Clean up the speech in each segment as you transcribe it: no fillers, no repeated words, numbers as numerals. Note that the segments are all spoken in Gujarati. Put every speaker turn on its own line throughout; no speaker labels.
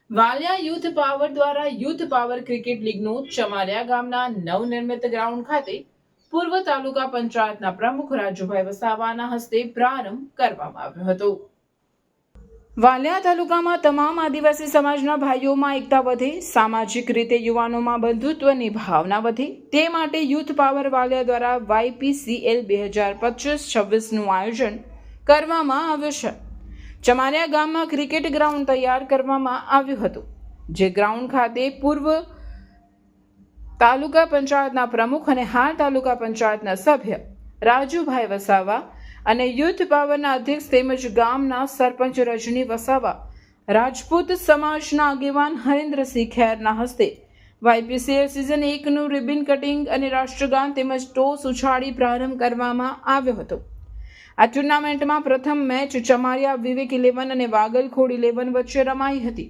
વાલિયા યુથ પાવર દ્વારા યુથ પાવર ક્રિકેટ લીગનું ચમાલિયા ગામના નવનિર્મિત ગ્રાઉન્ડ ખાતે પૂર્વ તાલુકા પંચાયતના પ્રમુખ રાજુભાઈ વસાવાના હસ્તે પ્રારંભ કરવામાં આવ્યો હતો। વાલિયા તાલુકામાં તમામ આદિવાસી સમાજના ભાઈઓમાં એકતા વધે, સામાજિક રીતે યુવાનોમાં બંધુત્વની ભાવના વધે તે માટે યુથ પાવર વાલિયા દ્વારા YPCL 2025-26નું આયોજન કરવામાં આવ્યું છે। ચમાલિયા ગામમાં ક્રિકેટ ગ્રાઉન્ડ તૈયાર કરવામાં આવ્યું હતું, જે ગ્રાઉન્ડ ખાતે પૂર્વ તાલુકા પંચાયતના પ્રમુખ અને હાલ તાલુકા પંચાયતના સભ્ય રાજુભાઈ વસાવા અને યુથ પાવરના અધ્યક્ષ તેમજ ગામના સરપંચ રજની વસાવા, રાજપૂત સમાજના આગેવાન હરેન્દ્રસિંહ ખેરના હસ્તે YPCL સિઝન 1નું રિબિન કટિંગ અને રાષ્ટ્રગાન તેમજ ટોસ ઉછાળી પ્રારંભ કરવામાં આવ્યો હતો। આ ટુર્નામેન્ટમાં પ્રથમ મેચ ચમારિયા વિવેક 11 અને વાગલખોડ 11 વચ્ચે રમાઈ હતી।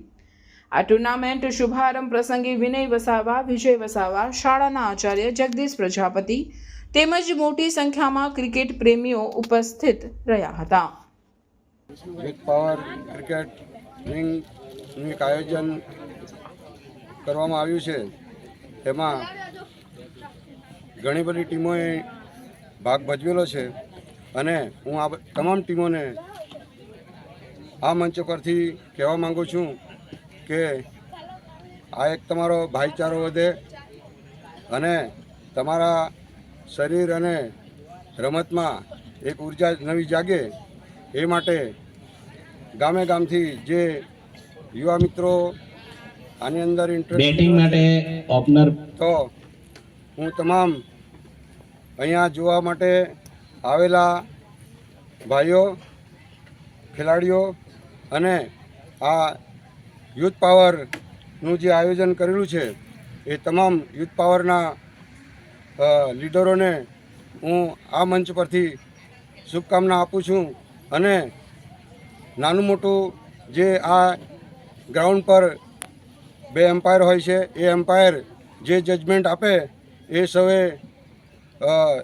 આ ટુર્નામેન્ટ શુભારંભ પ્રસંગે વિનય વસાવા, વિજય વસાવા, શાળાના આચાર્ય જગદીશ પ્રજાપતિ તેમજ મોટી સંખ્યામાં ક્રિકેટ પ્રેમીઓ ઉપસ્થિત રહ્યા હતા।
યુથ પાવર ક્રિકેટ રિંગનું એક આયોજન કરવામાં આવ્યું છે। તેમાં ઘણી બધી ટીમોએ ભાગ ભજવેલો છે અને હું આ તમામ ટીમોને આ મંચ પરથી કહેવા માગું છું કે આ એક તમારો ભાઈચારો વધે અને તમારા શરીર અને રમતમાં એક ઉર્જા નવી જાગે એ માટે ગામે ગામથી જે યુવા મિત્રો આની અંદર ઇન્ટરેસ્ટ માટે ઓપનર તો હું તમામ અહીંયા જોવા માટે આવેલા ભાઈઓ, ખેલાડીઓ અને આ યુથ પાવરનું જે આયોજન કરેલું છે એ તમામ યુથ પાવરના લીડરોને હું આ મંચ પરથી શુભકામના આપું છું અને નાનું મોટું જે આ ગ્રાઉન્ડ પર 2 એમ્પાયર હોય છે એ એમ્પાયર જે જજમેન્ટ આપે એ સૌએ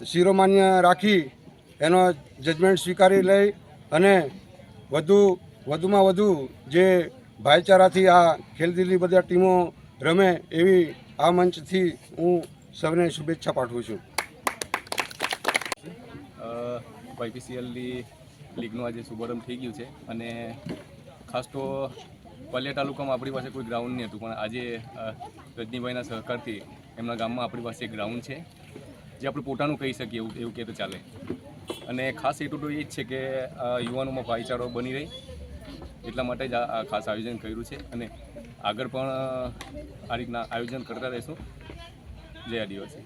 શિરોમાન્ય રાખી એનો જજમેન્ટ સ્વીકારી લઈ અને વધુમાં વધુ જે ભાઈચારાથી આ ખેલદિલી બધા ટીમો રમે એવી આ મંચથી હું સૌને શુભેચ્છા પાઠવું છું।
YPCL લીગનું આજે શુભારંભ થઈ ગયું છે અને ખાસ તો વાલિયા તાલુકામાં આપણી પાસે કોઈ ગ્રાઉન્ડ નહીં હતું, પણ આજે રજનીભાઈના સહકારથી એમના ગામમાં આપણી પાસે એક ગ્રાઉન્ડ છે જે આપણે પોતાનું કહી શકીએ એવું કહે તો ચાલે। અને ખાસ હેતુ તો એ જ છે કે યુવાનોમાં ભાઈચારો બની રહે, એટલા માટે જ આ ખાસ આયોજન કર્યું છે અને આગળ પણ આ રીતના આયોજન કરતા રહીશું। જય આદિવાસી।